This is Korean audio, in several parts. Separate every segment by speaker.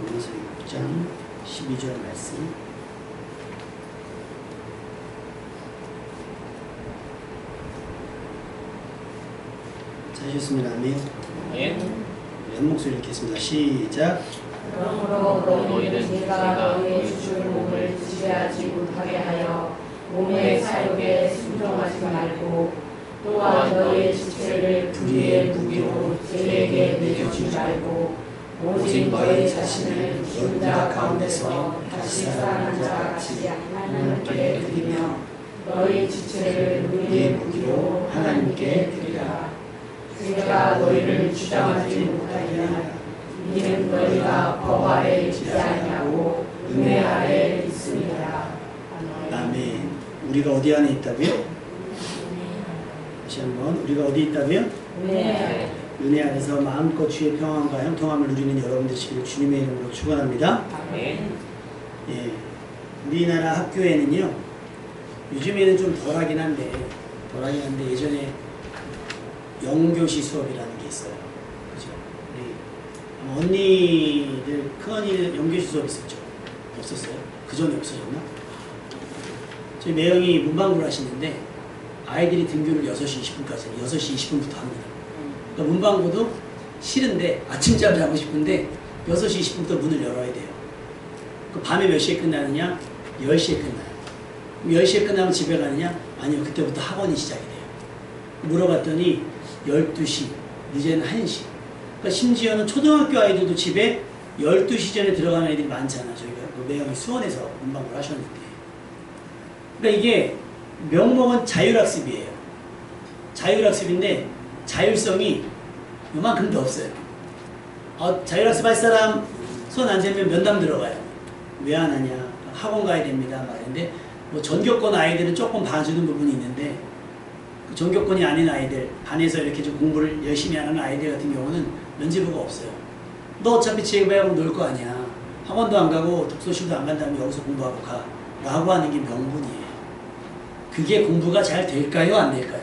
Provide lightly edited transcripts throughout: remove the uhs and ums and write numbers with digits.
Speaker 1: 로마서 6장 12절 말씀. 하셨습니다. 아멘. 한 목소리 읽겠습니다. 시작.
Speaker 2: 그러므로 너희는 제가 너희의 주 몸을 지배하지 못하게 하여 몸의 사욕에 순종하지 말고 또한 너희의 지체를 불의의 무기로 죄에게 내주지 말고 오직 너희 자신을 죽은 자 가운데서 다시 살아난 자 같이 하나님께 드리며 너희 지체를 의의 무기로 하나님께 드리라. 죄가 너희를 주장하지 못하게 하라. 이는 너희가 법 아래 있지 아니하고 은혜 아래 있음이라.
Speaker 1: 아멘. 우리가 어디 안에 있다고요? 다시 한번 우리가 어디 있다고요? 은혜 안에서 마음껏 주의 평안과 형통함을 누리는 여러분들 되시기를 주님의 이름으로 축원합니다.
Speaker 2: 아멘.
Speaker 1: 예, 우리나라 학교에는요, 요즘에는 좀 덜하긴 한데 예전에 영교시 수업이라는 게 있어요. 그죠? 네. 언니들, 큰 언니는 영교시 수업 있었죠? 없었어요? 그 전에 없어졌나? 저희 매형이 문방구를 하시는데 아이들이 등교를 6시 20분까지 6시 20분부터 합니다. 그러니까 문방구도 싫은데 아침잠을 자고 싶은데 6시 20분부터 문을 열어야 돼요. 그 밤에 몇 시에 끝나느냐? 10시에 끝나요. 10시에 끝나면 집에 가느냐? 아니요, 그때부터 학원이 시작이 돼요. 물어봤더니 12시, 늦에는 1시. 그러니까 심지어는 초등학교 아이들도 집에 12시 전에 들어가는 아이들이 많잖아. 저희가 그 매형이 수원에서 문방구를 하셨는데. 그러니까 이게 명목은 자율학습이에요. 자율학습인데 자율성이 요만큼도 없어요. 자율학습 할 사람 손 안 재면 면담 들어가요. 왜 안 하냐? 학원 가야 됩니다. 말인데 뭐 전교권 아이들은 조금 봐주는 부분이 있는데 그 전교권이 아닌 아이들, 반에서 이렇게 좀 공부를 열심히 하는 아이들 같은 경우는 면제부가 없어요. 너 어차피 지혜배하고 놀 거 아니야. 학원도 안 가고 독서실도 안 간다면 여기서 공부하고 가. 라고 하는 게 명분이에요. 그게 공부가 잘 될까요? 안 될까요?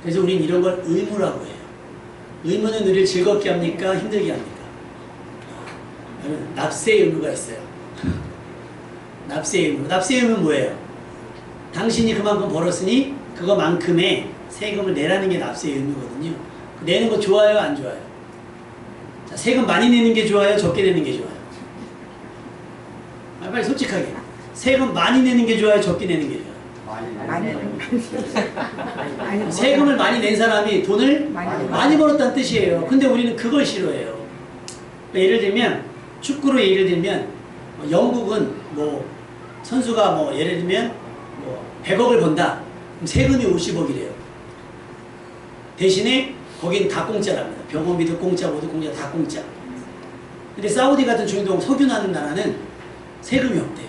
Speaker 1: 그래서 우린 이런 걸 의무라고 해요. 의무는 우리를 즐겁게 합니까? 힘들게 합니까? 납세의 의무가 있어요. 납세의 의무. 납세의 의무는 뭐예요? 당신이 그만큼 벌었으니 그거만큼의 세금을 내라는 게 납세의 의무거든요. 내는 거 좋아요? 안 좋아요? 자, 세금 많이 내는 게 좋아요? 적게 내는 게 좋아요? 빨리 솔직하게. 세금 많이 내는 게 좋아요? 적게 내는 게 좋아요?
Speaker 3: 많이 내는 게
Speaker 1: 세금을 많이 낸 사람이 돈을 많이 벌었다는 뜻이에요. 근데 우리는 그걸 싫어해요. 그러니까 예를 들면 축구로 예를 들면 영국은 뭐 선수가 뭐 예를 들면 뭐 100억을 번다. 그럼 세금이 50억이래요. 대신에 거긴 다 공짜랍니다. 병원비도 공짜, 모두 공짜, 다 공짜. 근데 사우디 같은 중동 석유 나는 나라는 세금이 없대요.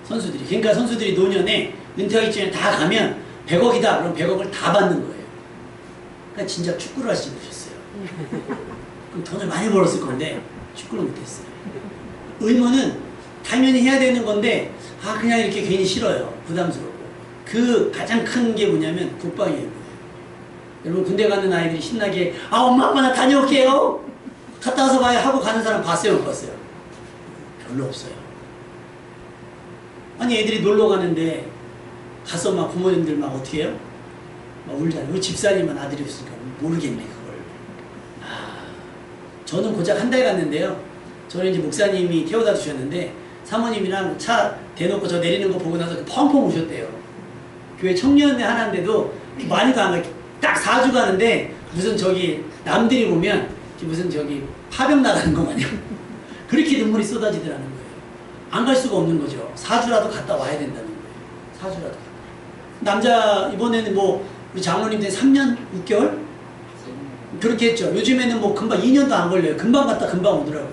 Speaker 1: 선수들이. 그러니까 선수들이 노년에 은퇴하기 전에 다 가면 100억이다. 그럼 100억을 다 받는 거예요. 그러니까 진짜 축구를 하시지 못했어요. 그럼 돈을 많이 벌었을 건데 축구를 못했어요. 의무는 당연히 해야 되는 건데 그냥 이렇게 괜히 싫어요. 부담스럽고. 그 가장 큰 게 뭐냐면 국방이에요. 여러분 군대 가는 아이들이 신나게 엄마 아빠 나 다녀올게요. 갔다 와서 봐요 하고 가는 사람 봤어요? 못 봤어요? 별로 없어요. 아니 애들이 놀러 가는데 가서 막 부모님들 막 어떻게 해요? 막 울잖아요. 우리 집사님은 아들이 없으니까 모르겠네 그걸. 저는 고작 한 달 갔는데요. 저는 이제 목사님이 태워다 주셨는데 사모님이랑 차 대놓고 저 내리는 거 보고 나서 펑펑 우셨대요. 교회 청년회 하나인데도 많이도 안 가요. 딱 4주 가는데 무슨 저기 남들이 보면 무슨 저기 파병 나가는 거 마냥 그렇게 눈물이 쏟아지더라는 거예요. 안 갈 수가 없는 거죠. 4주라도 갔다 와야 된다는 거예요. 4주라도. 남자 이번에는 뭐 우리 장로님 때 3년 6개월? 그렇게 했죠. 요즘에는 뭐 금방 2년도 안 걸려요. 금방 갔다 금방 오더라고요.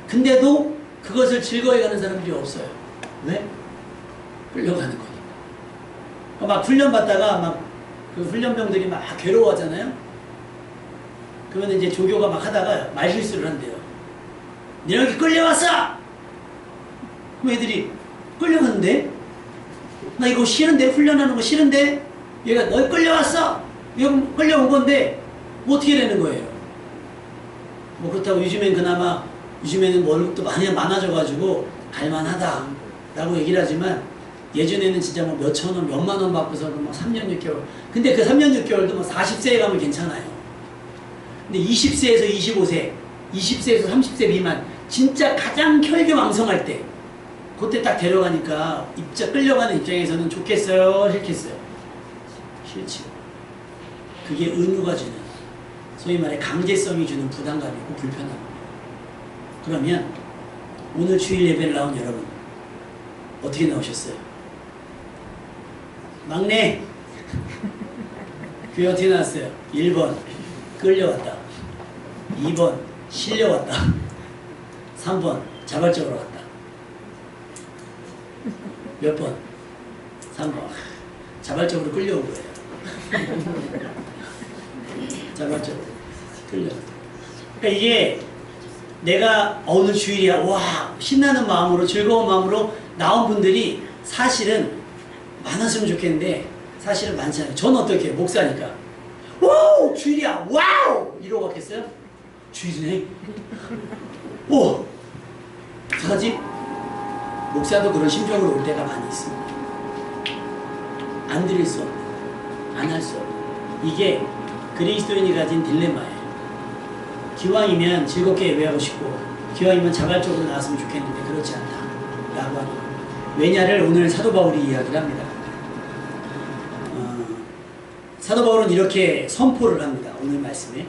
Speaker 1: 근데도 그것을 즐거워해 가는 사람들이 없어요. 왜? 끌려가는 거니까. 막 훈련 받다가 막 그 훈련병들이 막 괴로워하잖아요. 그러면 이제 조교가 막 하다가 말실수를 한대요. 너 여기 끌려왔어! 그럼 애들이 끌려갔는데? 나 이거 싫은데? 훈련하는 거 싫은데? 얘가 너 끌려왔어! 여기 끌려온 건데 뭐 어떻게 되는 거예요? 뭐 그렇다고 요즘엔 그나마 요즘에는 월급도 많이 많아져가지고 갈만하다라고 얘기를 하지만 예전에는 진짜 뭐 몇천 원, 몇만 원 받고서 막 3년 6개월. 근데 그 3년 6개월도 뭐 40세에 가면 괜찮아요. 근데 20세에서 25세, 20세에서 30세 미만, 진짜 가장 혈기왕성할 때, 그때 딱 데려가니까 끌려가는 입장에서는 좋겠어요? 싫겠어요? 싫지. 그게 은유가 주는, 소위 말해 강제성이 주는 부담감이고 불편함. 그러면 오늘 주일 예배를 나온 여러분 어떻게 나오셨어요? 막내 교회 어떻게 나왔어요? 1번 끌려왔다, 2번 실려왔다, 3번 자발적으로 왔다. 몇 번? 3번. 자발적으로 끌려온 거예요. 자발적으로 끌려왔다. 그러니까 이게 내가 오늘 주일이야, 와 신나는 마음으로 즐거운 마음으로 나온 분들이 사실은 많았으면 좋겠는데 사실은 많지 않아요. 저는 어떻게 해요? 목사니까 와우 주일이야 와우 이러고 갔겠어요? 주일이네? 오 어떡하지? 목사도 그런 심정으로 올 때가 많이 있습니다. 안 드릴 수 없는, 안 할 수 없는, 이게 그리스도인이 가진 딜레마예요. 기왕이면 즐겁게 예배하고 싶고 기왕이면 자발적으로 나왔으면 좋겠는데 그렇지 않다 라고 하는 거예요. 왜냐를 오늘 사도 바울이 이야기를 합니다. 사도 바울은 이렇게 선포를 합니다. 오늘 말씀에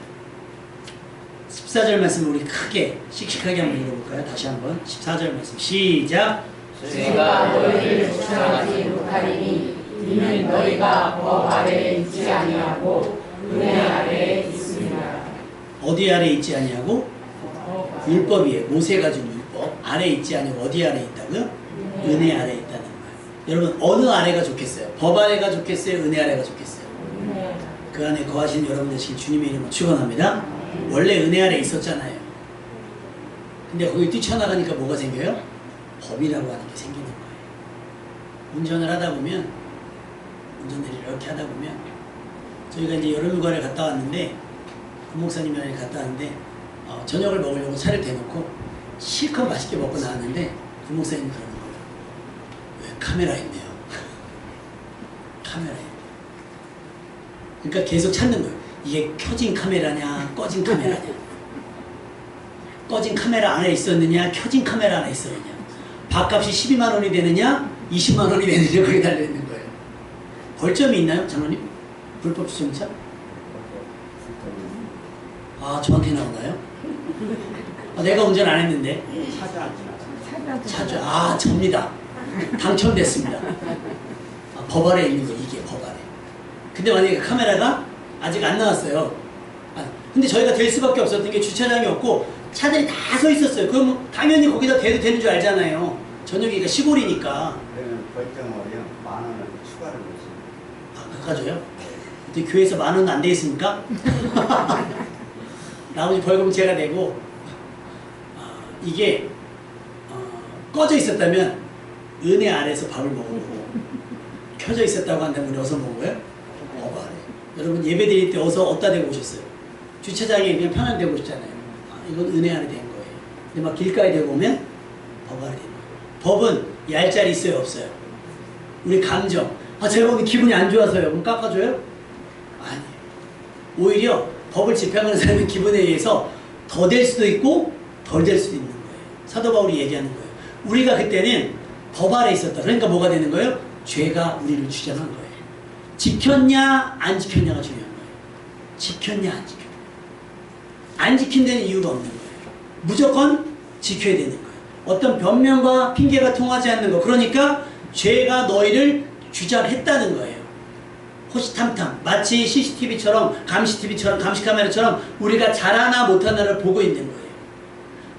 Speaker 1: 14절 말씀을 우리 크게 씩씩하게 한번 읽어볼까요? 다시 한번 14절 말씀 시작.
Speaker 2: 제가 너희를 주장하지 못하리니 이는 너희가 법 아래에 있지 아니하고 은혜 아래에 있습니다.
Speaker 1: 어디 아래 있지 아니하고? 율법 위에, 모세가 준 율법 아래 있지 아니하고 어디 아래 있다고요? 은혜 아래 있다는 거예요. 여러분 어느 아래가 좋겠어요? 법 아래가 좋겠어요? 은혜 아래가 좋겠어요? 그 안에 거하시는 여러분 되시길 주님의 이름으로 축원합니다. 원래 은혜 아래 있었잖아요. 근데 거기 뛰쳐나가니까 뭐가 생겨요? 법이라고 하는 게 생기는 거예요. 운전을 하다 보면, 운전을 이렇게 하다 보면, 저희가 이제 여름휴가를 갔다 왔는데, 부목사님이랑 갔다 왔는데, 저녁을 먹으려고 차를 대놓고 실컷 맛있게 먹고 나왔는데, 부목사님이 그러는 거예요. 왜 카메라 있네요. 카메라 있네요. 그러니까 계속 찾는 거예요. 이게 켜진 카메라냐, 꺼진 카메라냐. 꺼진 카메라 안에 있었느냐, 켜진 카메라 안에 있었느냐. 밥값이 12만 원이 되느냐, 20만 원이 되느냐, 거기에 달려있는 거예요. 벌점이 있나요, 장로님? 불법 주정차? 아, 저한테 나오나요? 내가 운전 안 했는데. 차주. 아, 접니다. 당첨됐습니다. 법 아래 있는 거, 이게 법 아래. 근데 만약에 카메라가 아직 안 나왔어요. 근데 저희가 될 수밖에 없었던 게 주차장이 없고 차들이 다 서 있었어요. 그럼 당연히 거기다 대도 되는 줄 알잖아요. 저녁이가 시골이니까.
Speaker 4: 그러면 벌점을요 10,000원을 추가를 해주십니다.
Speaker 1: 바꿔줘요? 근데 교회에서 10,000원 안 돼 있습니까? 나머지 벌금 제가 내고. 이게 꺼져 있었다면 은혜 아래에서 밥을 먹은 거고 켜져 있었다고 한다면 우리 어디서 먹은 거예요? 법 아래. 여러분 예배 드릴 때 어디다 대고 오셨어요? 주차장에 그냥 편한 데 오셨잖아요. 이건 은혜 아래 된 거예요. 근데 막 길가에 대고 오면 법 아래 된 거예요. 법은 얄짤이 있어요, 없어요? 우리 감정. 제가 오늘 기분이 안 좋아서요. 그럼 깎아줘요? 아니에요. 오히려 법을 집행하는 사람의 기분에 의해서 더 될 수도 있고 덜 될 수도 있는 거예요. 사도 바울이 얘기하는 거예요. 우리가 그때는 법 아래 있었다. 그러니까 뭐가 되는 거예요? 죄가 우리를 주장한 거예요. 지켰냐 안 지켰냐가 중요한 거예요. 지켰냐 안 지켰냐. 안 지킨 데는 이유가 없는 거예요. 무조건 지켜야 되는 거예요. 어떤 변명과 핑계가 통하지 않는 거. 그러니까 죄가 너희를 주장했다는 거예요. 호시탐탐 마치 CCTV처럼 감시TV처럼 감시카메라처럼 우리가 잘하나 못하나를 보고 있는 거예요.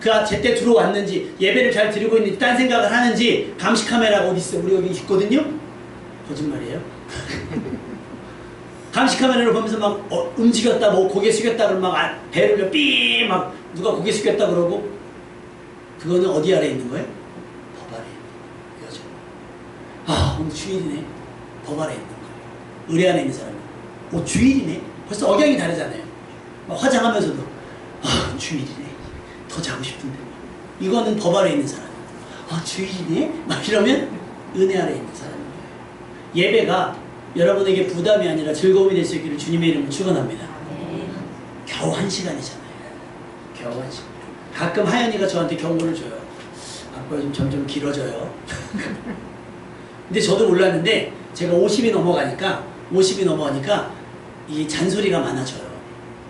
Speaker 1: 그가 제때 들어왔는지 예배를 잘 드리고 있는지 딴 생각을 하는지 감시카메라가 어디 있어? 우리 여기 있거든요? 거짓말이에요. 감시카메라를 보면서 막 움직였다 뭐 고개 숙였다 그러면 막 배를 삐 막 누가 고개 숙였다 그러고 그거는 어디 아래 있는 거예요? 법 아래 있는 거죠. 오늘 주일이네. 법 아래 있는 거예요. 의뢰 안에 있는 사람은 주일이네. 벌써 억양이 다르잖아요. 막 화장하면서도 주일이네. 더 자고 싶은데. 이거는 법 아래 있는 사람. 아, 주일이네? 막 이러면 은혜 아래 있는 사람인 거예요. 예배가 여러분에게 부담이 아니라 즐거움이 될 수 있기를 주님의 이름으로 축원합니다. 겨우 1시간이잖아요. 겨우 1시간. 가끔 하연이가 저한테 경고를 줘요. 앞으로 좀 점점 길어져요. 근데 저도 몰랐는데 제가 50이 넘어가니까 이 잔소리가 많아져요.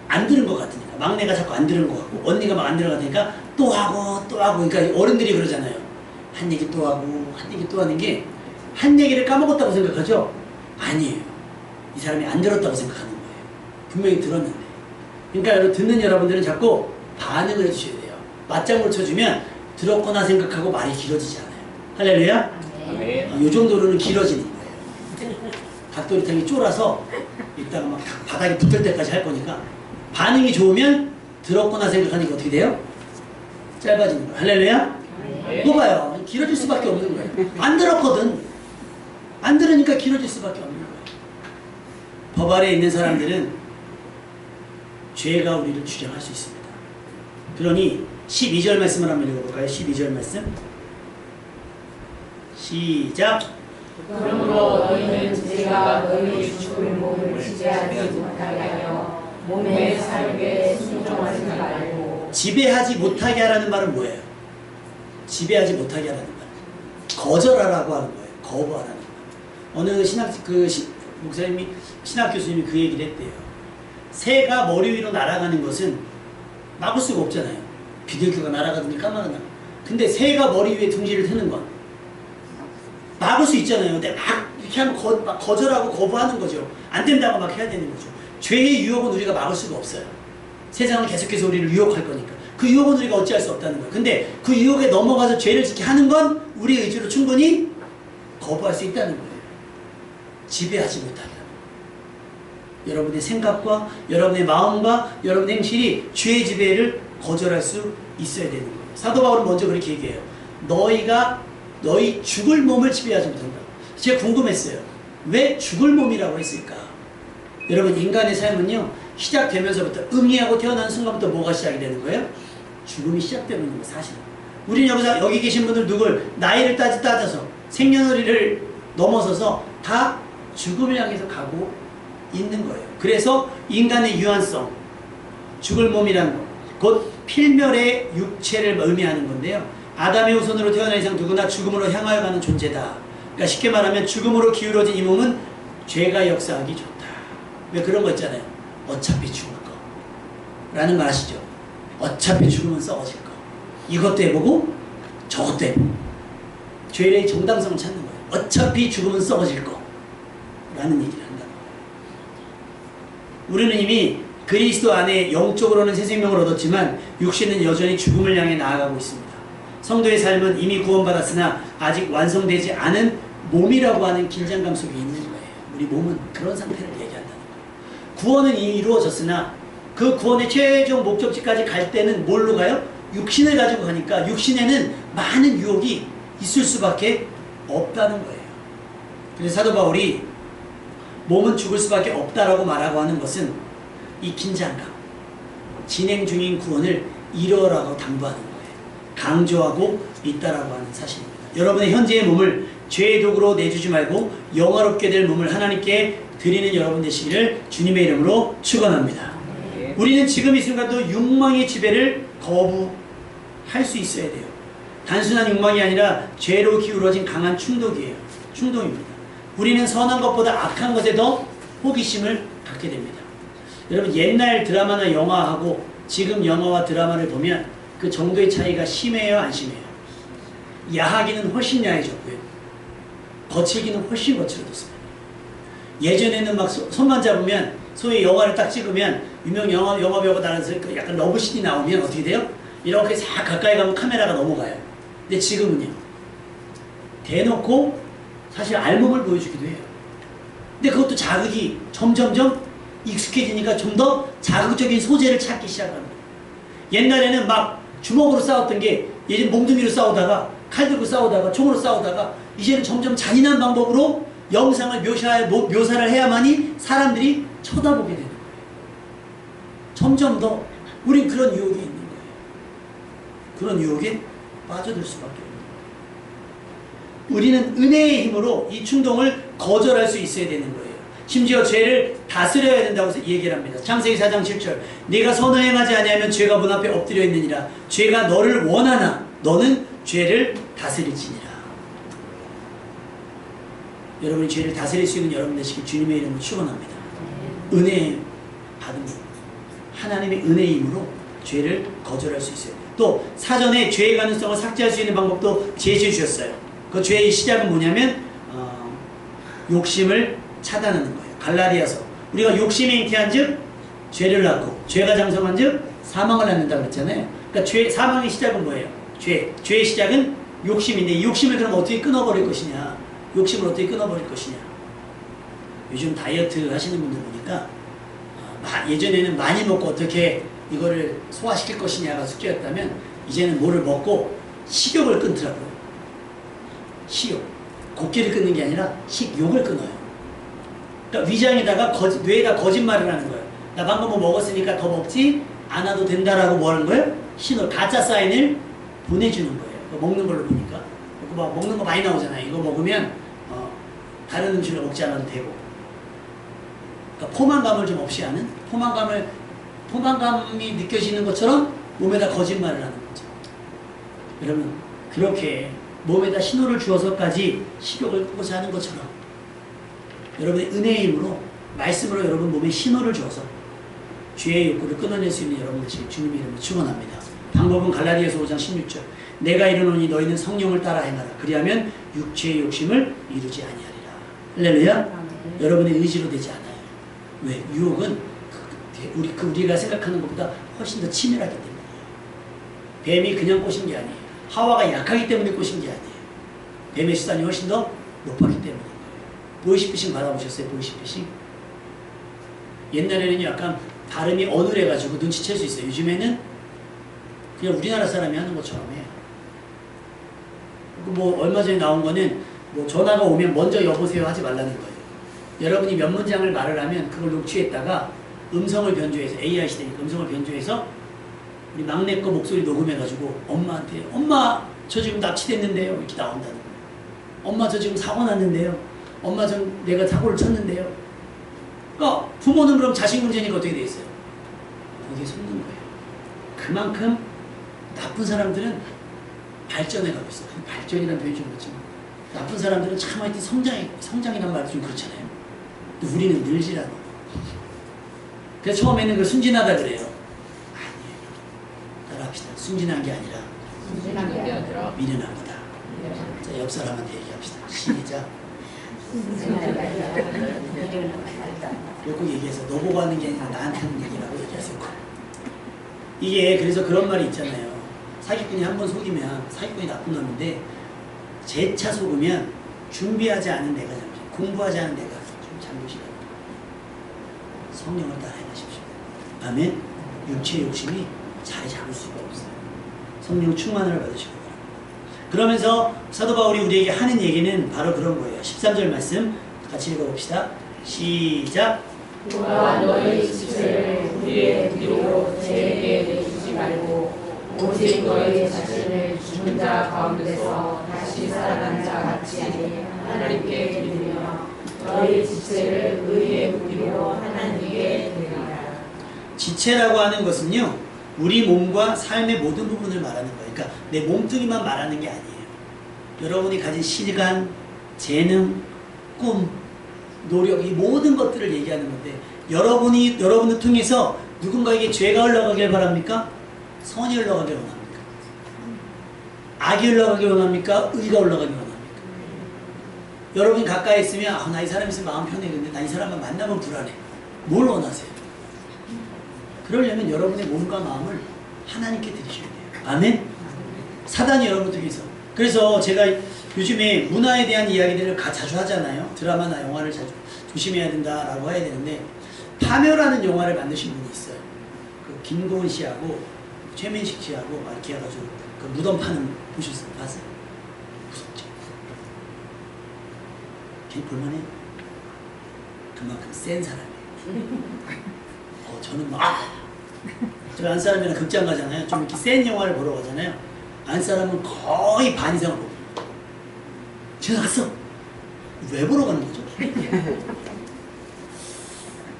Speaker 1: 안 들은 것 같으니까. 막내가 자꾸 안 들은 것 같고 언니가 막 안 들은 것 같으니까 또 하고 그러니까 어른들이 그러잖아요. 한 얘기 또 하고 한 얘기 또 하는 게 한 얘기를 까먹었다고 생각하죠? 아니에요. 이 사람이 안 들었다고 생각하는 거예요. 분명히 들었는데. 그러니까 여러분 듣는 여러분들은 자꾸 반응을 해주셔야 돼요. 맞장구를 쳐주면 들었거나 생각하고 말이 길어지지 않아요. 할렐루야? 이 정도로는 길어지는 거예요. 닭도리탕이 쫄아서 이따가 막 바닥에 붙을 때까지 할 거니까 반응이 좋으면 들었거나 생각하니까 어떻게 돼요? 짧아지는 거예요. 할렐루야? 이거 봐요. 길어질 수밖에 없는 거예요. 안 들었거든. 안 들으니까 길어질 수밖에 없는 거예요. 법 아래에 있는 사람들은 죄가 우리를 주장할 수 있습니다. 그러니 12절 말씀을 한번 읽어볼까요? 12절 말씀 시작.
Speaker 2: 그러므로 너희는 죄가 너희의 죽을 몸을 지배하지 못하게 하여 몸의 사욕에 순종하지 말고.
Speaker 1: 지배하지 못하게 하라는 말은 뭐예요? 지배하지 못하게 하라는 말. 거절하라고 하는 거예요. 거부하라는 말. 어느 목사님이 신학 교수님이 그 얘기를 했대요. 새가 머리 위로 날아가는 것은 막을 수가 없잖아요. 비둘기가 날아가든지 까마귀가 날아가. 근데 새가 머리 위에 둥지를 트는 건 막을 수 있잖아요. 근데 막 이렇게 하면 막 거절하고 거부하는 거죠. 안 된다고 막 해야 되는 거죠. 죄의 유혹은 우리가 막을 수가 없어요. 세상은 계속해서 우리를 유혹할 거니까. 그 유혹은 우리가 어찌할 수 없다는 거예요. 근데 그 유혹에 넘어가서 죄를 짓게 하는 건 우리 의지로 충분히 거부할 수 있다는 거예요. 지배하지 못하게. 여러분의 생각과 여러분의 마음과 여러분의 행실이 죄의 지배를 거절할 수 있어야 되는 거예요. 사도 바울은 먼저 그렇게 얘기해요. 너희 죽을 몸을 지배하지 못한다. 제가 궁금했어요. 왜 죽을 몸이라고 했을까? 여러분, 인간의 삶은요, 시작되면서부터 응이하고 태어나는 순간부터 뭐가 시작이 되는 거예요? 죽음이 시작되는 거예요, 사실은. 우리는 여기 계신 분들 누굴 나이를 따져서 생년월일을 넘어서서 다 죽음을 향해서 가고 있는 거예요. 그래서 인간의 유한성, 죽을 몸이란 것, 곧 필멸의 육체를 의미하는 건데요. 아담의 후손으로 태어난 이상 누구나 죽음으로 향하여 가는 존재다. 그러니까 쉽게 말하면 죽음으로 기울어진 이 몸은 죄가 역사하기 좋다. 왜 그런 거 있잖아요. 어차피 죽을 거 라는 말 아시죠? 어차피 죽으면 썩어질 거. 이것도 해보고 저것도 해보고. 죄의 정당성을 찾는 거예요. 어차피 죽으면 썩어질 거 라는 얘기를 한다는 거예요. 우리는 이미 그리스도 안에 영적으로는 새 생명을 얻었지만 육신은 여전히 죽음을 향해 나아가고 있습니다. 성도의 삶은 이미 구원받았으나 아직 완성되지 않은 몸이라고 하는 긴장감 속에 있는 거예요. 우리 몸은 그런 상태를 얘기한다는 거예요. 구원은 이미 이루어졌으나 그 구원의 최종 목적지까지 갈 때는 뭘로 가요? 육신을 가지고 가니까 육신에는 많은 유혹이 있을 수밖에 없다는 거예요. 그래서 사도 바울이 몸은 죽을 수밖에 없다라고 말하고 하는 것은 이 긴장감, 진행 중인 구원을 이뤄라고 당부하는 거예요. 강조하고 있다라고 하는 사실입니다. 여러분의 현재의 몸을 죄의 도구로 내주지 말고 영화롭게 될 몸을 하나님께 드리는 여러분 되시기를 주님의 이름으로 축원합니다. 우리는 지금 이 순간도 욕망의 지배를 거부할 수 있어야 돼요. 단순한 욕망이 아니라 죄로 기울어진 강한 충동입니다. 우리는 선한 것보다 악한 것에 더 호기심을 갖게 됩니다. 여러분, 옛날 드라마나 영화하고 지금 영화와 드라마를 보면 그 정도의 차이가 심해요, 안 심해요? 야하기는 훨씬 야해졌고요. 거칠기는 훨씬 거칠어졌습니다. 예전에는 막 손만 잡으면, 소위 영화를 딱 찍으면 유명 영화배우가 나와서 약간 러브씬이 나오면 어떻게 돼요? 이렇게 싹 가까이 가면 카메라가 넘어가요. 근데 지금은요, 대놓고 사실 알몸을 보여주기도 해요. 근데 그것도 자극이 점점점 익숙해지니까 좀 더 자극적인 소재를 찾기 시작합니다. 옛날에는 막 주먹으로 싸웠던 게 예전 몽둥이로 싸우다가 칼 들고 싸우다가 총으로 싸우다가 이제는 점점 잔인한 방법으로 영상을 묘사를 해야만이 사람들이 쳐다보게 되는 거예요. 점점 더 우린 그런 유혹이 있는 거예요. 그런 유혹에 빠져들 수밖에 없는 거예요. 우리는 은혜의 힘으로 이 충동을 거절할 수 있어야 되는 거예요. 심지어 죄를 다스려야 된다고 얘기를 합니다. 창세기 4장 7절 네가 선을 행하지 아니하면 죄가 문 앞에 엎드려 있느니라. 죄가 너를 원하나 너는 죄를 다스릴지니라. 여러분이 죄를 다스릴 수 있는 여러분 되시길 주님의 이름으로 축원합니다. 은혜 받은 하나님의 은혜의 힘으로 죄를 거절할 수 있어요. 또 사전에 죄의 가능성을 삭제할 수 있는 방법도 제시해 주셨어요. 그 죄의 시작은 뭐냐면 욕심을 차단하는 거예요. 갈라디아서 우리가 욕심에 잉태한 즉 죄를 낳고 죄가 장성한 즉 사망을 낳는다고 그랬잖아요. 그러니까 사망의 시작은 뭐예요? 죄의 시작은 욕심인데 이 욕심을 그럼 어떻게 끊어버릴 것이냐? 욕심을 어떻게 끊어버릴 것이냐? 요즘 다이어트 하시는 분들 보니까 예전에는 많이 먹고 어떻게 이거를 소화시킬 것이냐가 숙제였다면 이제는 뭐를 먹고 식욕을 끊더라고요. 식욕. 곡기를 끊는 게 아니라 식욕을 끊어요. 그러니까 위장에다가 뇌에다 거짓말을 하는 거예요. 나 방금 뭐 먹었으니까 더 먹지 않아도 된다라고 뭐 하는 거예요? 신호, 가짜 사인을 보내주는 거예요. 먹는 걸로 보니까. 막 먹는 거 많이 나오잖아요. 이거 먹으면 다른 음식을 먹지 않아도 되고. 그러니까 포만감을 좀 없이 하는 포만감이 느껴지는 것처럼 몸에다 거짓말을 하는 거죠. 여러분 그렇게 몸에다 신호를 주어서까지 식욕을 끄고자 하는 것처럼 여러분의 은혜의 힘으로 말씀으로 여러분 몸에 신호를 주어서 죄의 욕구를 끊어낼 수 있는 여러분 되시길 주님의 이름으로 축원합니다. 방법은 갈라디아서 5장 16절 내가 이르노니 너희는 성령을 따라 행하라. 그리하면 육체의 욕심을 이루지 아니하리라. 할렐루야. 여러분의 의지로 되지 않아요. 왜? 유혹은 우리가 생각하는 것보다 훨씬 더 치밀하기 때문이에요. 뱀이 그냥 꼬신 게 아니에요. 하와가 약하기 때문에 꼬신 게 아니에요. 뱀의 수단이 훨씬 더 높았기 때문인 거예요. 보이시피싱 받아보셨어요? 보이시피싱? 옛날에는 약간 발음이 어눌해가지고 눈치챌 수 있어요. 요즘에는 그냥 우리나라 사람이 하는 것처럼 해요. 뭐 얼마 전에 나온 거는 뭐 전화가 오면 먼저 여보세요 하지 말라는 거예요. 여러분이 몇 문장을 말을 하면 그걸 녹취했다가 음성을 변조해서 AI 시대니까 음성을 변조해서 우리 막내 거 목소리 녹음해가지고 엄마한테 엄마 저 지금 납치됐는데요 이렇게 나온다는 거예요. 엄마 저 지금 사고 났는데요. 엄마 내가 사고를 쳤는데요. 그러니까 부모는 그럼 자식 문제니까 어떻게 돼 있어요? 거기에 속는 거예요. 그만큼 나쁜 사람들은 발전해 가고 있어요. 발전이라는 표현이 좀 그렇지만 나쁜 사람들은 참 하여튼 성장이란 말도 좀 그렇잖아요. 근데 우리는 늘지라는 거예요. 그래서 처음에는 그걸 순진하다 그래요. 아니에요. 따라합시다. 순진한 게 아니라 미련합니다. 자, 옆 사람한테 얘기합시다. 시작. 꼭 얘기해서 너 보고 하는 게 아니라 나한테 하는 얘기라고 얘기하세요. 이게 그래서 그런 말이 있잖아요. 사기꾼이 한 번 속이면 사기꾼이 나쁜 놈인데 재차 속으면 준비하지 않은 내가 잘못, 공부하지 않은 내가 좀 잘못이다. 성령을 따라 행하십시오. 아멘. 육체의 욕심이 자리 잡을 수가 없어요. 성령 충만을 받으시기 바랍니다. 그러면서 사도 바울이 우리에게 하는 얘기는 바로 그런 거예요. 13절 말씀 같이 읽어봅시다. 시작.
Speaker 2: 너와 너의 지체를 우리의 부리로 죄에게 내주지 말고 오직 너의 자신을 죽은 자 가운데서 다시 살아난 자 같이 하나님께 드리며 너의 지체를 의의 무기로 하나님께 드리라.
Speaker 1: 지체라고 하는 것은요, 우리 몸과 삶의 모든 부분을 말하는 거예요. 그러니까 내 몸뚱이만 말하는 게 아니에요. 여러분이 가진 시간, 재능, 꿈, 노력, 이 모든 것들을 얘기하는 건데, 여러분을 통해서 누군가에게 죄가 흘러가길 바랍니까? 선이 흘러가길 원합니까? 악이 흘러가길 원합니까? 의가 흘러가길 원합니까? 여러분이 가까이 있으면 나 이 사람 있으면 마음 편해. 근데 나 이 사람만 만나면 불안해. 뭘 원하세요? 그러려면 여러분의 몸과 마음을 하나님께 드리셔야 돼요. 아멘? 사단이 여러분 통해서. 그래서 제가 요즘에 문화에 대한 이야기들을 자주 하잖아요. 드라마나 영화를 자주 조심해야 된다라고 해야 되는데, 파묘라는 영화를 만드신 분이 있어요. 그 김고은 씨하고 최민식 씨하고 막 이렇게 해가지고 그 무덤 파는 보셨어요? 봤어요? 무섭죠? 걔 볼만해? 그만큼 센 사람이에요. 저는 막 제가 안사람이랑 극장 가잖아요. 좀 이렇게 센 영화를 보러 가잖아요. 안사람은 거의 반 이상을 보고 지나갔어. 왜 보러 가는 거죠?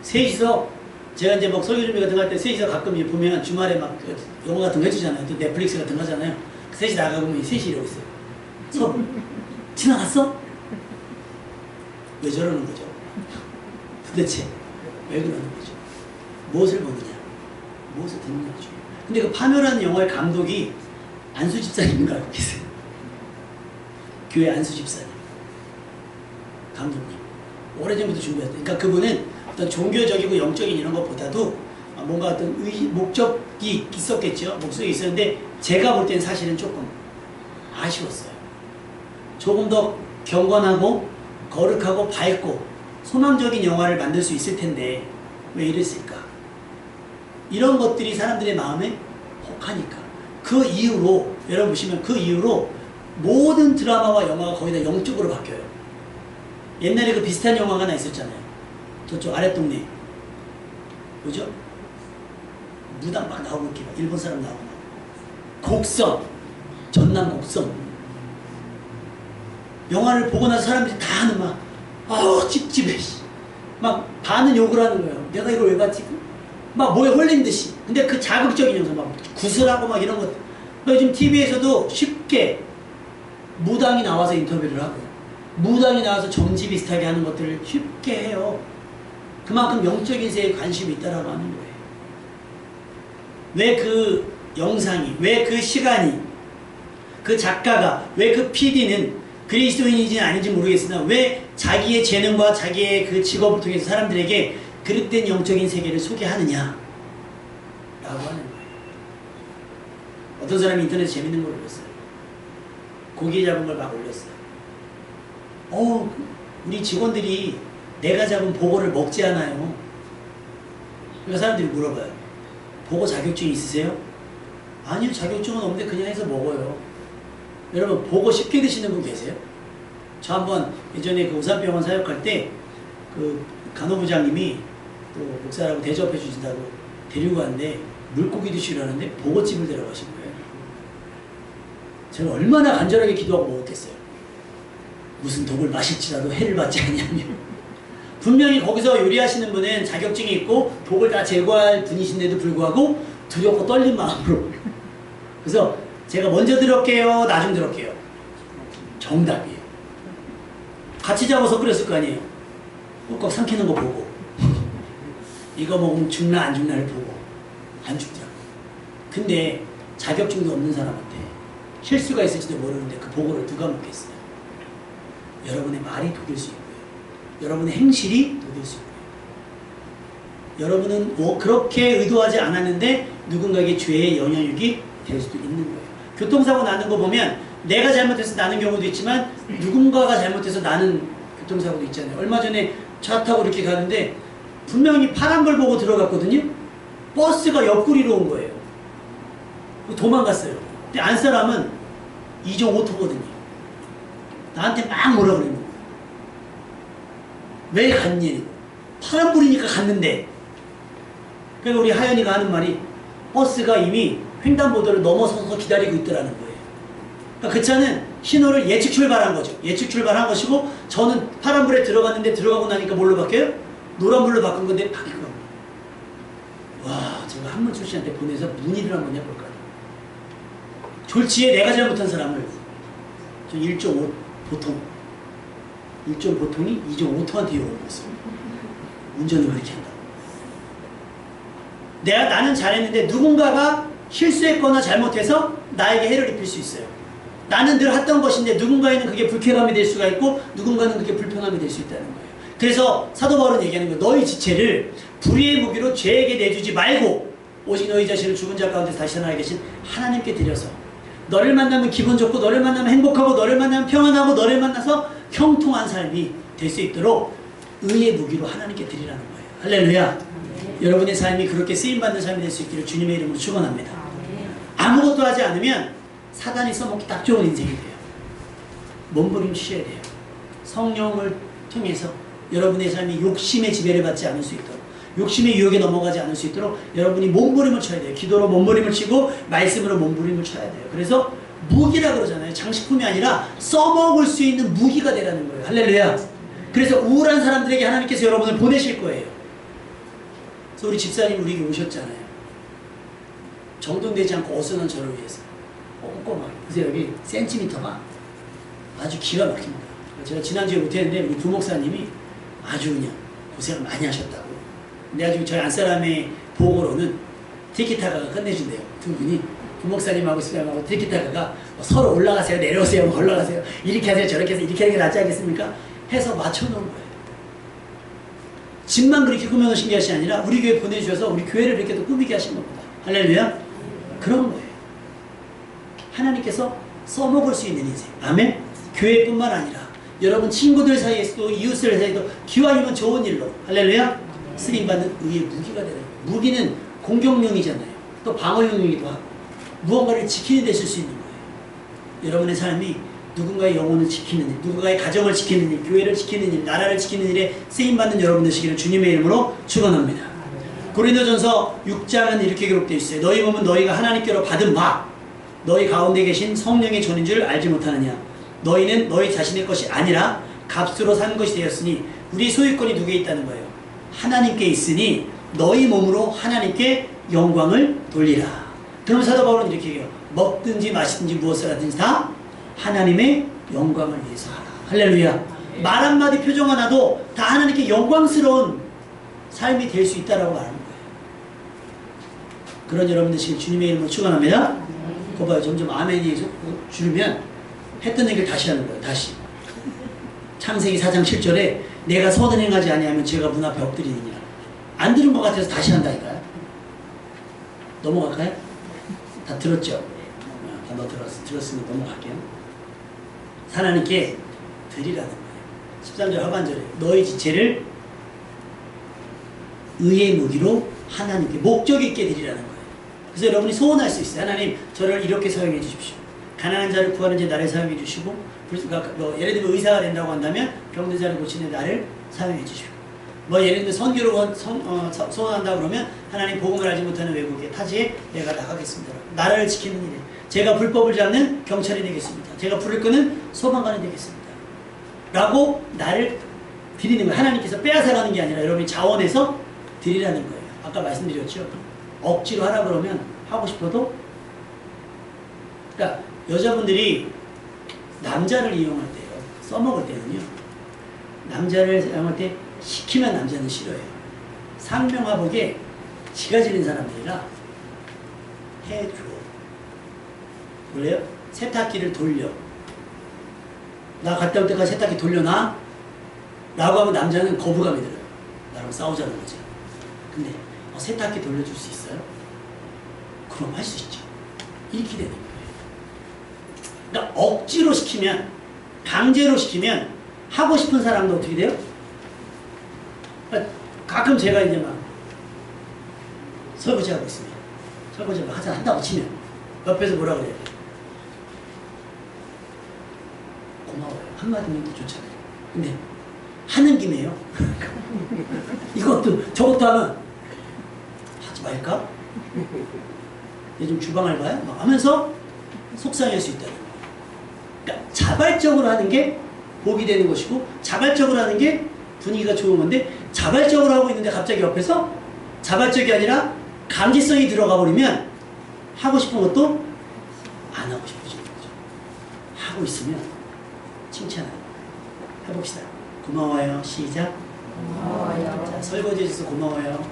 Speaker 1: 셋이서 제가 이제 막 설교 준비 같은 거 할 때 셋이서 가끔 이제 보면 주말에 막 영화 같은 거 해주잖아요. 또 넷플릭스 같은 거 하잖아요. 셋이 나가보면 셋이 이러고 있어요. 서로 지나갔어? 왜 저러는 거죠? 도대체 왜 그러는 거죠? 무엇을 보느냐? 무엇을 듣는 거죠? 근데 그 파묘라는 영화의 감독이 안수 집사님인 거 알고 계세요? 교회 안수 집사님 감독님 오래전부터 준비했어요. 그러니까 그분은 어떤 종교적이고 영적인 이런 것보다도 뭔가 어떤 목적이 있었겠죠. 목적이 있었는데 제가 볼 때는 사실은 조금 아쉬웠어요. 조금 더 경건하고 거룩하고 밝고 소망적인 영화를 만들 수 있을 텐데 왜 이랬을까? 이런 것들이 사람들의 마음에 혹하니까 그 이후로 여러분 보시면 그 이후로 모든 드라마와 영화가 거의 다 영적으로 바뀌어요. 옛날에 그 비슷한 영화가 하나 있었잖아요. 저쪽 아랫동네 뭐죠? 무당 막 나오고 이렇게 일본 사람 나오고 곡성 전남 곡성 영화를 보고 나서 사람들이 다 하는 막 아우 찝찝해 막 반은 욕을 하는 거예요. 내가 이걸 왜 봤지? 막 뭐에 홀린 듯이. 근데 그 자극적인 영상 막 구슬하고 막 이런 것 요즘 TV에서도 쉽게 무당이 나와서 인터뷰를 하고 무당이 나와서 점지 비슷하게 하는 것들을 쉽게 해요. 그만큼 영적인 세계에 관심이 있다라고 하는 거예요. 왜 그 영상이, 왜 그 시간이, 그 작가가, 왜 그 PD는 그리스도인인지는 아닌지 모르겠으나 왜 자기의 재능과 자기의 그 직업을 통해서 사람들에게 그릇된 영적인 세계를 소개하느냐 라고 하는 거예요. 어떤 사람이 인터넷에 재밌는 걸 올렸어요. 고기 잡은 걸 막 올렸어요. 우리 직원들이 내가 잡은 보고를 먹지 않아요. 그러니까 사람들이 물어봐요. 보고 자격증 있으세요? 아니요, 자격증은 없는데 그냥 해서 먹어요. 여러분 보고 쉽게 드시는 분 계세요? 저 한번 예전에 그 우산병원 사역할 때 그 간호부장님이 또 목사라고 대접해 주신다고 데리고 갔는데 물고기 드시려는데 보고집을 데려가신 거예요. 제가 얼마나 간절하게 기도하고 먹었겠어요. 무슨 독을 마실지라도 해를 받지 않냐며. 분명히 거기서 요리하시는 분은 자격증이 있고 독을 다 제거할 분이신데도 불구하고 두렵고 떨린 마음으로. 그래서 제가 먼저 들을게요, 나중 들을게요. 정답이에요. 같이 잡아서 끓였을 거 아니에요. 꿀꺽 삼키는 거 보고 이거 먹으면 죽나 안 죽나를 보고 안 죽더라고요. 근데 자격증도 없는 사람한테 실수가 있을지도 모르는데 그 보고를 누가 먹겠어요? 여러분의 말이 독일 수 있고요. 여러분의 행실이 독일 수 있고요. 여러분은 뭐 그렇게 의도하지 않았는데 누군가에게 죄의 영향력이 될 수도 있는 거예요. 교통사고 나는 거 보면 내가 잘못해서 나는 경우도 있지만 누군가가 잘못해서 나는 교통사고도 있잖아요. 얼마 전에 차 타고 이렇게 가는데 분명히 파란불 보고 들어갔거든요. 버스가 옆구리로 온 거예요. 도망갔어요. 근데 안 사람은 2종 5토거든요. 나한테 막 뭐라 그러는 거예요. 왜 갔니? 파란불이니까 갔는데. 그러니까 우리 하연이가 하는 말이 버스가 이미 횡단보도를 넘어서서 기다리고 있더라는 거예요. 그러니까 그 차는 신호를 예측 출발한 거죠. 예측 출발한 것이고 저는 파란불에 들어갔는데 들어가고 나니까 뭘로 바뀌어요? 노란불로 바꾼 건데 바뀐 겁니다. 와, 제가 한문 출신한테 보내서 문의를 한번 해볼까요? 졸지에 내가 잘못한 사람을 저 1.5 보통 1점 보통이 2점 5토한테 욕을 먹었어요. 운전을 그렇게 한다고. 나는 잘했는데 누군가가 실수했거나 잘못해서 나에게 해를 입힐 수 있어요. 나는 늘 했던 것인데 누군가에는 그게 불쾌감이 될 수가 있고 누군가는 그게 불편함이 될 수 있다는 거예요. 그래서 사도 바울은 얘기하는 거예요. 너희 지체를 불의의 무기로 죄에게 내주지 말고 오직 너희 자신을 죽은 자 가운데서 다시 살아나 계신 하나님께 드려서 너를 만나면 기분 좋고 너를 만나면 행복하고 너를 만나면 평안하고 너를 만나서 형통한 삶이 될 수 있도록 의의 무기로 하나님께 드리라는 거예요. 할렐루야. 여러분의 삶이 그렇게 쓰임받는 삶이 될 수 있기를 주님의 이름으로 축원합니다. 아무것도 하지 않으면 사단이 써먹기 딱 좋은 인생이 돼요. 몸부림치셔야 돼요. 성령을 통해서 여러분의 삶이 욕심의 지배를 받지 않을 수 있도록 욕심의 유혹에 넘어가지 않을 수 있도록 여러분이 몸부림을 쳐야 돼요. 기도로 몸부림을 치고 말씀으로 몸부림을 쳐야 돼요. 그래서 무기라 그러잖아요. 장식품이 아니라 써먹을 수 있는 무기가 되라는 거예요. 할렐루야. 그래서 우울한 사람들에게 하나님께서 여러분을 보내실 거예요. 그래서 우리 집사님 우리 에게 오셨잖아요. 정돈되지 않고 어수선한 저를 위해서 꼼꼼하게. 보세요. 여기 센티미터가 아주 기가 막힙니다. 제가 지난주에 못했는데 우리 부목사님이 아주 그냥 고생을 많이 하셨다고. 근데 아주 저희 안사람의 보고로는 티키타카가 끝내준대요. 두 분이 부목사님하고 수장하고 티키타카가 서로 올라가세요, 내려오세요, 올라가세요, 이렇게 하세요, 저렇게 해서 이렇게 하는 게 낫지 않겠습니까? 해서 맞춰놓은 거예요. 집만 그렇게 꾸며놓으신 것이 아니라 우리 교회 보내주셔서 우리 교회를 이렇게 또 꾸미게 하신 겁니다. 할렐루야. 그런 거예요. 하나님께서 써먹을 수 있는 인생. 아멘. 교회뿐만 아니라 여러분 친구들 사이에서도 이웃들 사이에도 기왕이면 좋은 일로 할렐루야 쓰임받는 의의 무기가 되는. 무기는 공격용이잖아요. 또 방어용이기도 하고 무언가를 지키는 데 쓸 수 있는 거예요. 여러분의 삶이 누군가의 영혼을 지키는 일, 누군가의 가정을 지키는 일, 교회를 지키는 일, 나라를 지키는 일에 쓰임받는 여러분 되시기를 주님의 이름으로 축원합니다. 고린도전서 6장은 이렇게 기록되어 있어요. 너희 몸은 너희가 하나님께로 받은 바 너희 가운데 계신 성령의 전인 줄 알지 못하느냐. 너희는 너희 자신의 것이 아니라 값으로 산 것이 되었으니 우리 소유권이 두 개 있다는 거예요. 하나님께 있으니 너희 몸으로 하나님께 영광을 돌리라. 그럼 사도 바울은 이렇게 얘기해요. 먹든지 마시든지 무엇을 하든지 다 하나님의 영광을 위해서 하라. 할렐루야. 말 한마디 표정 하나도 다 하나님께 영광스러운 삶이 될 수 있다라고 말하는 거예요. 그런 여러분들 지금 주님의 이름으로 축원합니다. 그거 봐요. 점점 아멘이 줄면 했던 얘기를 다시 하는 거예요. 다시. 창세기 4장 7절에 내가 선을 행하지 아니하면 죄가 문 앞에 엎드리느니라. 안 들은 것 같아서 다시 한다니까요. 넘어갈까요? 다 들었죠? 다 들었으면 넘어갈게요. 하나님께 드리라는 거예요. 13절 하반절에 너희 지체를 의의 무기로 하나님께 목적 있게 드리라는 거예요. 그래서 여러분이 소원할 수 있어요. 하나님 저를 이렇게 사용해 주십시오. 가난한 자를 구하는 자 나를 사용해 주시고 뭐 예를 들면 의사가 된다고 한다면 병든 자를 고치는 나를 사용해 주시고 뭐 예를 들면 선교를 소원한다고 그러면 하나님 복음을 알지 못하는 외국의 타지에 내가 나가겠습니다. 나라를 지키는 일에 제가 불법을 잡는 경찰이 되겠습니다. 제가 불을 끄는 소방관이 되겠습니다. 라고 나를 드리는 거예요. 하나님께서 빼앗아가는 게 아니라 여러분이 자원해서 드리라는 거예요. 아까 말씀드렸죠. 억지로 하라 그러면 하고 싶어도 그러니까 여자분들이 남자를 이용할 때요. 써먹을 때는요. 남자를 사용할 때 시키면 남자는 싫어해요. 상명하복에 지가 지는 사람들이라 해줘. 그래요? 세탁기를 돌려. 나 갔다 올 때까지 세탁기 돌려놔? 라고 하면 남자는 거부감이 들어요. 나랑 싸우자는 거지. 근데 세탁기 돌려줄 수 있어요? 그럼 할 수 있죠. 이렇게 되는 거예요. 그러니까 억지로 시키면 강제로 시키면 하고 싶은 사람도 어떻게 돼요? 그러니까 가끔 제가 이제 막 설거지 하고 있습니다. 설거지 막 한다고 치면 옆에서 뭐라 그래요? 고마워요. 한마디면 좋잖아요. 근데 하는 김에요. 이것도 저것도 하면 하지 말까? 얘 좀 주방 알바야? 막 하면서 속상할 수 있다는 거예요. 그러니까 자발적으로 하는 게 복이 되는 것이고 자발적으로 하는 게 분위기가 좋은 건데 자발적으로 하고 있는데 갑자기 옆에서 자발적이 아니라 강제성이 들어가 버리면 하고 싶은 것도 안 하고 싶어지는 거죠. 하고 있으면 칭찬해요. 해봅시다. 고마워요. 시작.
Speaker 2: 고마워요.
Speaker 1: 자, 설거지 해줘서 고마워요.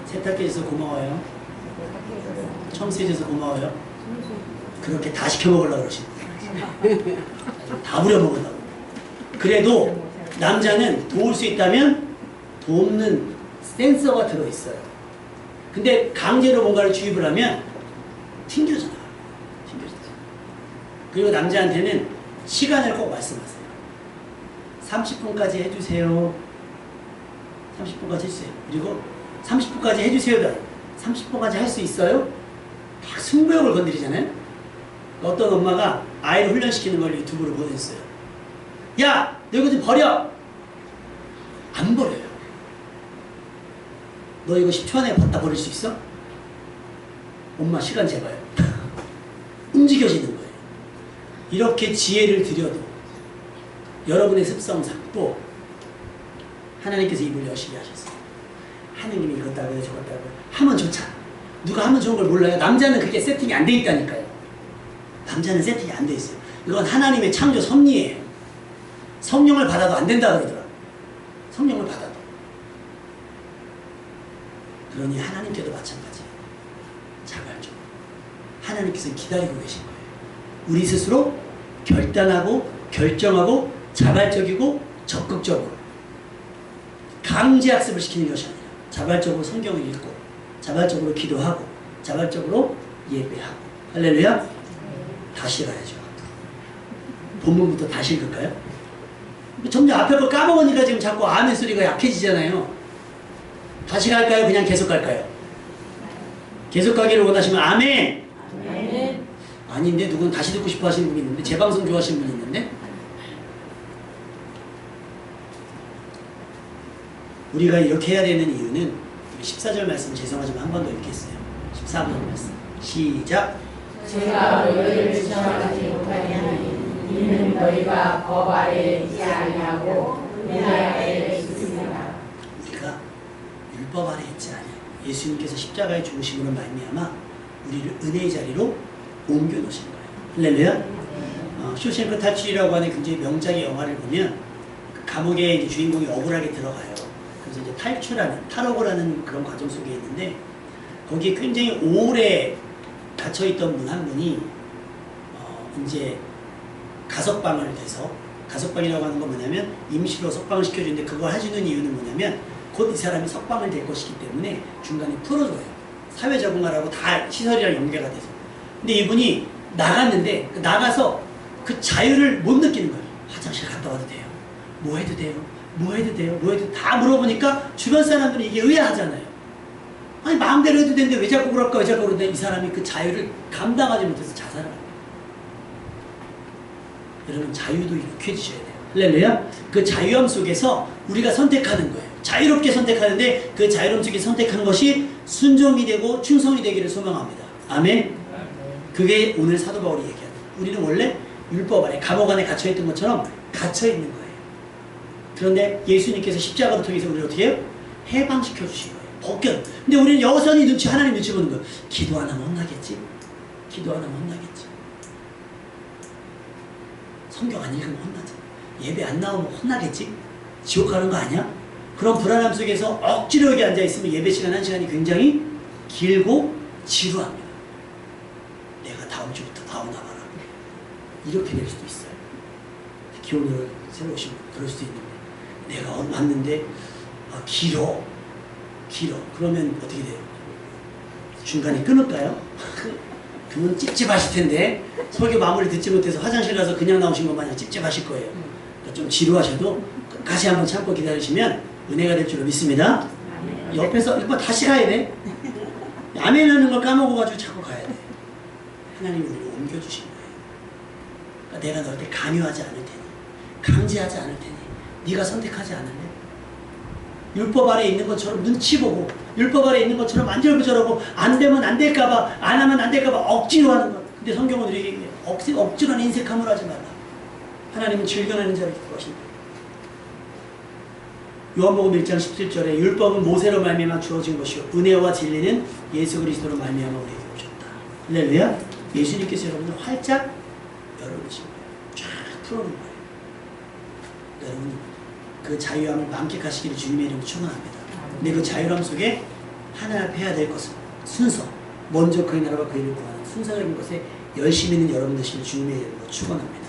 Speaker 1: 세탁기 해줘서 고마워요. 청소해줘서 고마워요. 그렇게 다 시켜 먹으려고 그러시는 거예요. 다 부려 먹으려고. 그래도 남자는 도울 수 있다면 돕는 센서가 들어있어요. 근데 강제로 뭔가를 주입을 하면 튕겨져요. 그리고 남자한테는 시간을 꼭 말씀하세요. 30분까지 해주세요. 30분까지 해주세요. 그리고 30분까지 해주세요. 30분까지 할 수 있어요? 막 승부욕을 건드리잖아요. 어떤 엄마가 아이를 훈련시키는 걸 유튜브로 보냈어요. 야! 너 이거 좀 버려! 안 버려요. 너 이거 10초 안에 갖다 버릴 수 있어? 엄마 시간 재봐요. 움직여지는 거예요. 이렇게 지혜를 들여도 여러분의 습성상 또 하나님께서 입을 열심히 하셨어요. 하느님이 이것 따고 저것 따고 하면 좋잖아. 누가 하면 좋은 걸 몰라요? 남자는 그게 세팅이 안 돼 있다니까요. 남자는 세팅이 안 돼 있어요. 이건 하나님의 창조 섭리예요. 성령을 받아도 안 된다 그러더라. 성령을 받아도. 그러니 하나님께도 마찬가지예요. 자발적으로. 하나님께서 기다리고 계신 거예요. 우리 스스로 결단하고 결정하고 자발적이고 적극적으로 강제 학습을 시키는 것이 아니라 자발적으로 성경을 읽고 자발적으로 기도하고 자발적으로 예배하고. 할렐루야. 다시 가야죠. 본문부터 다시 읽을까요? 점점 앞에 거 까먹으니까 지금 자꾸 아멘 소리가 약해지잖아요. 다시 갈까요? 그냥 계속 갈까요? 계속 가기를 원하시면 아멘.
Speaker 2: 아멘.
Speaker 1: 아닌데 누군 다시 듣고 싶어 하시는 분이 있는데 재방송 좋아하시는 분이 있는데 우리가 이렇게 해야 되는 이유는 14절 말씀 죄송하지만 한 번 더 읽겠어요. 14절 말씀 시작.
Speaker 2: 제가 너희를 지정하지 못하게 하니 이는 너희가 법 아래에 있지 아니하고 은혜 아래에 있습니다.
Speaker 1: 우리가 율법 아래 있지 아니하고 예수님께서 십자가의 중심으로 말미암아 우리를 은혜의 자리로 옮겨 놓으신 거예요. 할렐루야. 쇼생크 탈출이라고 하는 굉장히 명작의 영화를 보면 그 감옥에 이제 주인공이 억울하게 들어가요. 그래서 이제 탈출하는 탈옥을 하는 그런 과정 속에 있는데 거기에 굉장히 오래 갇혀있던 분 한 분이 이제 가석방을 돼서 가석방이라고 하는 건 뭐냐면 임시로 석방을 시켜주는데 그걸 해주는 이유는 뭐냐면 곧 이 사람이 석방을 될 것이기 때문에 중간에 풀어줘요. 사회 적응하라고 다 시설이랑 연계가 돼서. 근데 이분이 나갔는데 나가서 그 자유를 못 느끼는 거예요. 화장실 갔다 와도 돼요. 뭐 해도 돼요. 뭐 해도 돼요. 뭐 해도 다 물어보니까 주변 사람들은 이게 의아하잖아요. 아니 마음대로 해도 되는데 왜 자꾸 그럴까 왜 자꾸 그러는데 이 사람이 그 자유를 감당하지 못해서 자살을 합니다. 여러분 자유도 익숙해지셔야 돼요. 할렐루야. 그 자유함 속에서 우리가 선택하는 거예요. 자유롭게 선택하는데 그 자유로움 속에 선택하는 것이 순종이 되고 충성이 되기를 소망합니다. 아멘. 그게 오늘 사도 바울이 얘기하는 거예요. 우리는 원래 율법 안에 감옥 안에 갇혀있던 것처럼 갇혀있는 거예요. 그런데 예수님께서 십자가를 통해서 우리를 어떻게 해요? 해방시켜 주신 거예요. 벗겨. 근데 우리는 여전히 하나님 눈치 보는 거예요. 기도 안 하면 혼나겠지? 기도 안 하면 혼나겠지? 성경 안 읽으면 혼나지. 예배 안 나오면 혼나겠지? 지옥 가는 거 아니야? 그런 불안함 속에서 억지로 여기 앉아있으면 예배 시간 1시간이 굉장히 길고 지루합니다. 내가 다음 주부터 나오나 봐라. 이렇게 될 수도 있어요. 특히 오늘 새로 오신 분 그럴 수도 있는데 내가 왔는데 길어. 그러면 어떻게 돼요? 중간에 끊을까요? 그러면 찝찝하실 텐데 설교 마무리 듣지 못해서 화장실 가서 그냥 나오신 것 마냥 찝찝하실 거예요. 그러니까 좀 지루하셔도 끝까지 한번 참고 기다리시면 은혜가 될 줄로 믿습니다. 옆에서 이거 다시 가야 돼. 아멘 하는 걸 까먹어가지고 자꾸 가야 돼. 하나님이 우리를 옮겨주신 거예요. 그러니까 내가 너한테 강요하지 않을 테니 강제하지 않을 테니 네가 선택하지 않을래? 율법 아래 있는 것처럼 눈치 보고 율법 아래 있는 것처럼 안절부절하고 안 되면 안 될까봐 안 하면 안 될까봐 억지로 하는 것. 근데 성경은 우리에게 억지로 하는 인색함을 하지 말라. 하나님은 즐겨내는 자를 기뻐하신다. 요한복음 1장 17절에 율법은 모세로 말미암아 주어진 것이요 은혜와 진리는 예수 그리스도로 말미암아 우리에게 오셨다. 할렐루야. 예수님께서 여러분을 활짝 열어놓으신 거예요. 쫙 풀어놓은 거예요. 여러분 그 자유함을 만끽하시기를 주님의 이름으로 축원합니다. 근데 그 자유함 속에 하나 앞에 해야 될 것은 순서, 먼저 그의 나라와 그의 일을 구하는 순서적인 것에 열심히 있는 여러분 되시길 주님의 이름으로 축원합니다.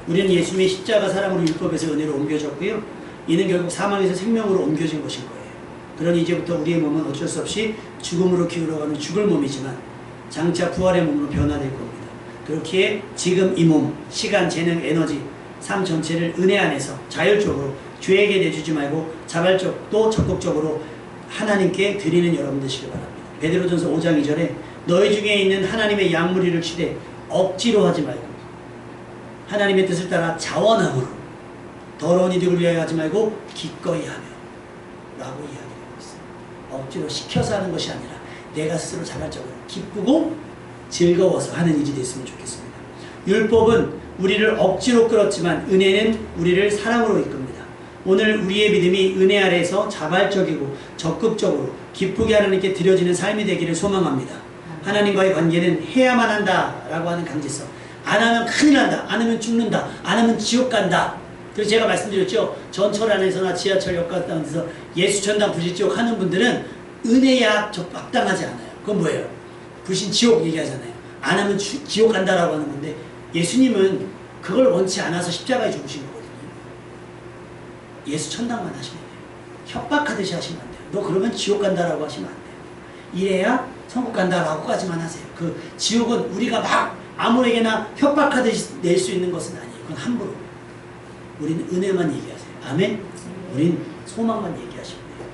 Speaker 1: 우리는 예수님의 십자가 사랑으로 율법에서 은혜로 옮겨졌고요. 이는 결국 사망에서 생명으로 옮겨진 것인 거예요. 그러니 이제부터 우리의 몸은 어쩔 수 없이 죽음으로 기울어가는 죽을 몸이지만 장차 부활의 몸으로 변화될 겁니다. 그렇기에 지금 이 몸, 시간, 재능, 에너지, 삶 전체를 은혜 안에서 자율적으로 죄에게 내주지 말고 자발적 또 적극적으로 하나님께 드리는 여러분 되시길 바랍니다. 베드로전서 5장 2절에 너희 중에 있는 하나님의 양무리를 치되 억지로 하지 말고 하나님의 뜻을 따라 자원함으로 더러운 이득을 위하여 하지 말고 기꺼이 하며 라고 이야기하고 있어요. 억지로 시켜서 하는 것이 아니라 내가 스스로 자발적으로 기쁘고 즐거워서 하는 일이 됐으면 좋겠습니다. 율법은 우리를 억지로 끌었지만 은혜는 우리를 사랑으로 이끕니다. 오늘 우리의 믿음이 은혜 아래에서 자발적이고 적극적으로 기쁘게 하나님께 드려지는 삶이 되기를 소망합니다. 하나님과의 관계는 해야만 한다라고 하는 강제성. 안 하면 큰일 난다. 안 하면 죽는다. 안 하면 지옥 간다. 그래서 제가 말씀드렸죠. 전철 안에서나 지하철역 같은 데서 예수천당 부실지옥 하는 분들은 은혜야 적합당하지 않아요. 그건 뭐예요? 불신지옥 얘기하잖아요. 안 하면 지옥 간다라고 하는 건데 예수님은 그걸 원치 않아서 십자가에 죽으신 거거든요. 예수천당만 하시면 돼요. 협박하듯이 하시면 안 돼요. 너 그러면 지옥 간다라고 하시면 안 돼요. 이래야 천국 간다라고까지만 하세요. 그 지옥은 우리가 막 아무에게나 협박하듯이 낼 수 있는 것은 아니에요. 그건 함부로. 우리는 은혜만 얘기하세요. 아멘? 우린 소망만 얘기하시면 돼요.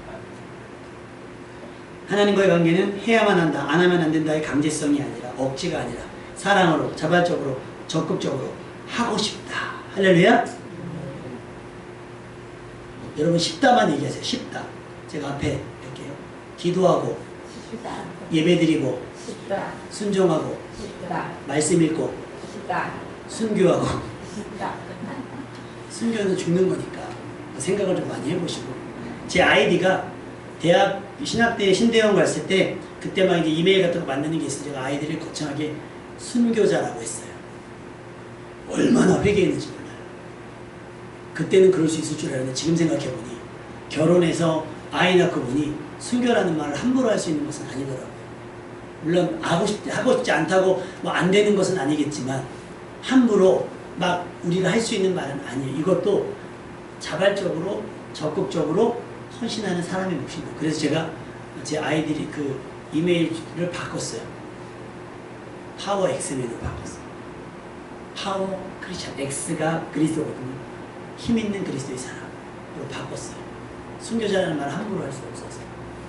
Speaker 1: 하나님과의 관계는 해야만 한다, 안 하면 안 된다의 강제성이 아니라 억지가 아니라 사랑으로, 자발적으로, 적극적으로 하고 싶다. 할렐루야? 여러분 쉽다만 얘기하세요. 쉽다. 제가 앞에 할게요. 기도하고
Speaker 2: 쉽다.
Speaker 1: 예배드리고
Speaker 2: 쉽다.
Speaker 1: 순종하고
Speaker 2: 쉽다.
Speaker 1: 말씀 읽고
Speaker 2: 쉽다.
Speaker 1: 순교하고
Speaker 2: 쉽다.
Speaker 1: 순교는 죽는 거니까 생각을 좀 많이 해보시고 제 아이디가 대학 신학대 신대원 갔을 때 그때 막 이제 이메일 같은 거 만드는 게 있어요. 제가 아이들을 거창하게 순교자라고 했어요. 얼마나 회개했는지 몰라요. 그때는 그럴 수 있을 줄 알았는데 지금 생각해보니 결혼해서 아이 낳고 보니 순교라는 말을 함부로 할 수 있는 것은 아니더라고요. 물론 하고 싶지 않다고 뭐 안 되는 것은 아니겠지만 함부로 막 우리가 할 수 있는 말은 아니에요. 이것도 자발적으로 적극적으로 헌신하는 사람의 몫입니다. 그래서 제가 제 아이들이 그 이메일을 바꿨어요. 파워 엑스맨으로 바꿨어요. 파워 크리스찬, X가 그리스도거든요. 힘 있는 그리스도의 사람으로 바꿨어요. 순교자라는 말을 함부로 할 수 없어서.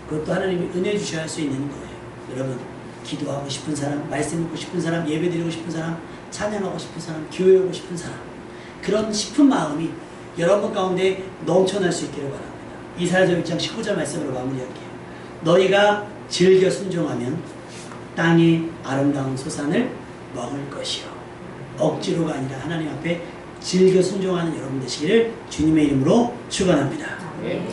Speaker 1: 그것도 하나님이 은혜 주셔야 할 수 있는 거예요. 여러분 기도하고 싶은 사람, 말씀 읽고 싶은 사람, 예배드리고 싶은 사람, 찬양하고 싶은 사람, 교회 오고 싶은 사람, 그런 싶은 마음이 여러분 가운데 넘쳐날 수 있기를 바랍니다. 이사야서 6장 19절 말씀으로 마무리할게요. 너희가 즐겨 순종하면 땅의 아름다운 소산을 먹을 것이요. 억지로가 아니라 하나님 앞에 즐겨 순종하는 여러분 되시기를 주님의 이름으로 축원합니다.